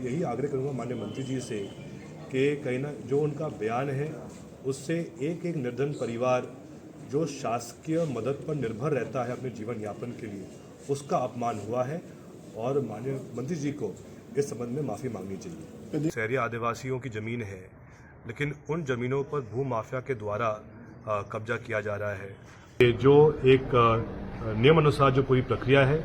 यही आग्रह करूंगा माननीय मंत्री जी से कि कहीं ना जो उनका बयान है उससे एक एक निर्धन परिवार जो शासकीय मदद पर निर्भर रहता है अपने जीवन यापन के लिए, उसका अपमान हुआ है और माननीय मंत्री जी को इस संबंध में माफ़ी मांगनी चाहिए। शहरी आदिवासियों की ज़मीन है, लेकिन उन ज़मीनों पर भू माफिया के द्वारा कब्जा किया जा रहा है। ये जो एक नियम अनुसार जो पूरी प्रक्रिया है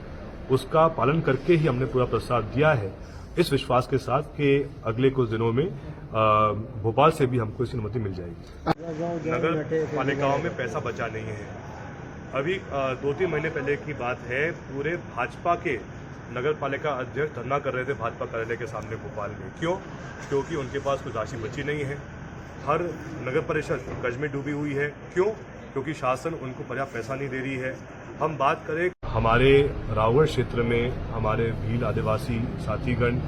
उसका पालन करके ही हमने पूरा प्रस्ताव दिया है, इस विश्वास के साथ कि अगले कुछ दिनों में भोपाल से भी हमको इसकी अनुमति मिल जाएगी। नगर पालिकाओं में पैसा बचा नहीं है। अभी 2-3 महीने पहले की बात है, पूरे भाजपा के नगर पालिका अध्यक्ष धरना कर रहे थे भाजपा कार्यालय के सामने भोपाल में। क्यों? क्योंकि उनके पास कुछ राशि बची नहीं है। हर नगर परिषद कर्ज में डूबी हुई है। क्यों? क्योंकि शासन उनको पर्याप्त पैसा नहीं दे रही है। हम बात करें हमारे रावगढ़ क्षेत्र में हमारे भील आदिवासी साथीगण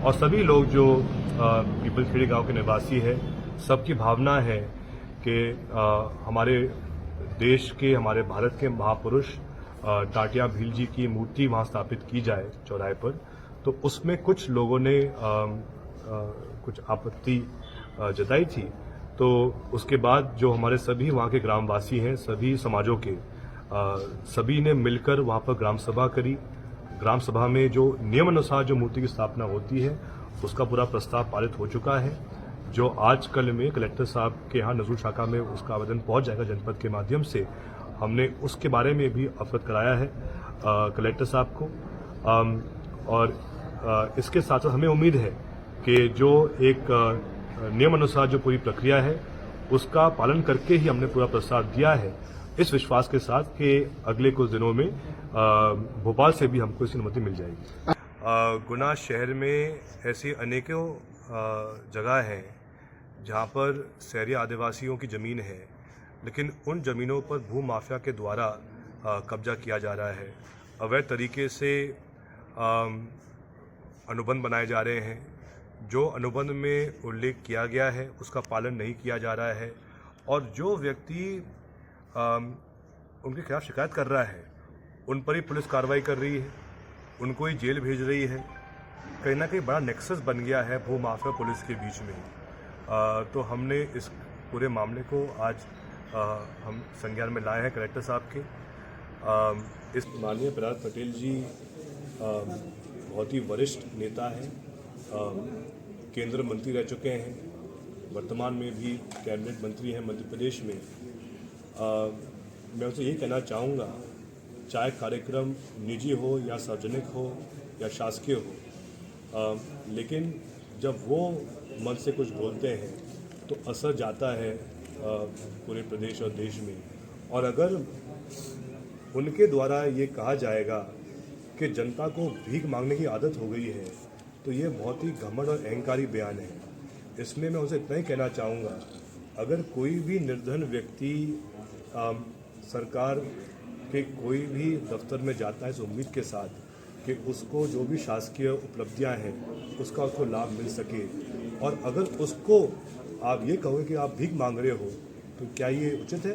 और सभी लोग जो पीपलखेड़ी गांव के निवासी है, सबकी भावना है कि हमारे देश के, हमारे भारत के महापुरुष टाटिया भील जी की मूर्ति वहां स्थापित की जाए चौराहे पर। तो उसमें कुछ लोगों ने कुछ आपत्ति जताई थी। तो उसके बाद जो हमारे सभी वहाँ के ग्रामवासी हैं, सभी समाजों के सभी ने मिलकर वहाँ पर ग्राम सभा करी। ग्राम सभा में जो नियम अनुसार जो मूर्ति की स्थापना होती है उसका पूरा प्रस्ताव पारित हो चुका है, जो आज कल में कलेक्टर साहब के यहाँ नजूल शाखा में उसका आवेदन पहुँच जाएगा जनपद के माध्यम से। हमने उसके बारे में भी अवगत कराया है कलेक्टर साहब को। और इसके साथ साथ हमें उम्मीद है कि जो एक नियम अनुसार जो पूरी प्रक्रिया है उसका पालन करके ही हमने पूरा प्रस्ताव दिया है, इस विश्वास के साथ कि अगले कुछ दिनों में भोपाल से भी हमको इसकी अनुमति मिल जाएगी। गुना शहर में ऐसी अनेकों जगह हैं जहां पर शहरी आदिवासियों की ज़मीन है, लेकिन उन ज़मीनों पर भू माफिया के द्वारा कब्जा किया जा रहा है। अवैध तरीके से अनुबंध बनाए जा रहे हैं। जो अनुबंध में उल्लेख किया गया है उसका पालन नहीं किया जा रहा है, और जो व्यक्ति उनके खिलाफ शिकायत कर रहा है उन पर ही पुलिस कार्रवाई कर रही है, उनको ही जेल भेज रही है। कहीं ना कहीं बड़ा नेक्सस बन गया है भू माफिया पुलिस के बीच में। तो हमने इस पूरे मामले को आज हम संज्ञान में लाए हैं कलेक्टर साहब के। इस माननीय प्रहलाद पटेल जी बहुत ही वरिष्ठ नेता हैं, केंद्र मंत्री रह चुके हैं, वर्तमान में भी कैबिनेट मंत्री हैं मध्य प्रदेश में। मैं उनसे यही कहना चाहूँगा, चाहे कार्यक्रम निजी हो या सार्वजनिक हो या शासकीय हो, लेकिन जब वो मन से कुछ बोलते हैं तो असर जाता है पूरे प्रदेश और देश में। और अगर उनके द्वारा ये कहा जाएगा कि जनता को भीख मांगने की आदत हो गई है, तो ये बहुत ही घमंड और अहंकारी बयान है। इसमें मैं उनसे इतना ही कहना चाहूँगा, अगर कोई भी निर्धन व्यक्ति सरकार के कोई भी दफ्तर में जाता है इस उम्मीद के साथ कि उसको जो भी शासकीय उपलब्धियां हैं उसका उसको लाभ मिल सके, और अगर उसको आप ये कहोगे कि आप भीख मांग रहे हो, तो क्या ये उचित है?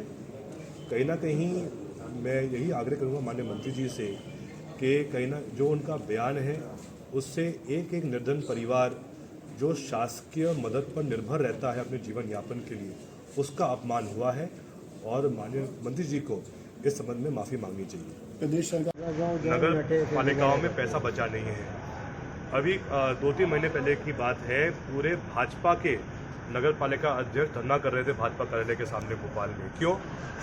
कहीं ना कहीं मैं यही आग्रह करूँगा माननीय मंत्री जी से कि कहीं ना जो उनका बयान है उससे एक एक निर्धन परिवार जो शासकीय मदद पर निर्भर रहता है अपने जीवन यापन के लिए, उसका अपमान हुआ है, और माननीय मंत्री जी को इस संबंध में माफ़ी मांगनी चाहिए। प्रदेश सरकार नगर पालिकाओं में पैसा बचा नहीं है। अभी 2-3 महीने पहले की बात है, पूरे भाजपा के नगर पालिका अध्यक्ष धरना कर रहे थे भाजपा कार्यालय के सामने भोपाल में। क्यों?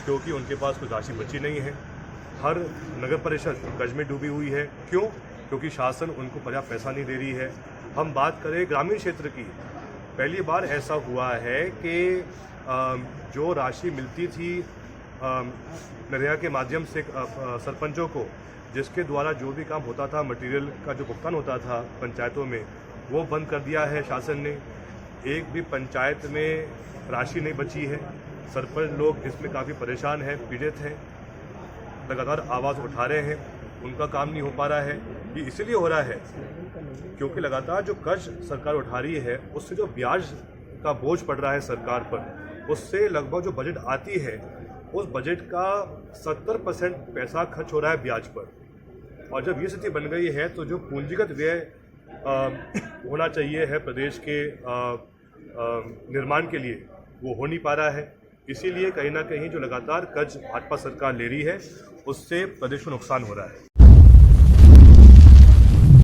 क्योंकि उनके पास कुछ राशि बची नहीं है। हर नगर परिषद कर्ज में डूबी हुई है। क्यों? क्योंकि शासन उनको पर्याप्त पैसा नहीं दे रही है। हम बात करें ग्रामीण क्षेत्र की, पहली बार ऐसा हुआ है कि जो राशि मिलती थी नरेगा के माध्यम से सरपंचों को, जिसके द्वारा जो भी काम होता था, मटेरियल का जो भुगतान होता था पंचायतों में, वो बंद कर दिया है शासन ने। एक भी पंचायत में राशि नहीं बची है। सरपंच लोग इसमें काफ़ी परेशान हैं, पीड़ित हैं, लगातार आवाज़ उठा रहे हैं, उनका काम नहीं हो पा रहा है। ये इसलिए हो रहा है क्योंकि लगातार जो कर्ज सरकार उठा रही है उससे जो ब्याज का बोझ पड़ रहा है सरकार पर, उससे लगभग जो बजट आती है उस बजट का 70% पैसा खर्च हो रहा है ब्याज पर। और जब ये स्थिति बन गई है तो जो पूंजीगत व्यय होना चाहिए है प्रदेश के निर्माण के लिए, वो हो नहीं पा रहा है। इसीलिए कहीं ना कहीं जो लगातार कर्ज भाजपा सरकार ले रही है, उससे प्रदेश को नुकसान हो रहा है।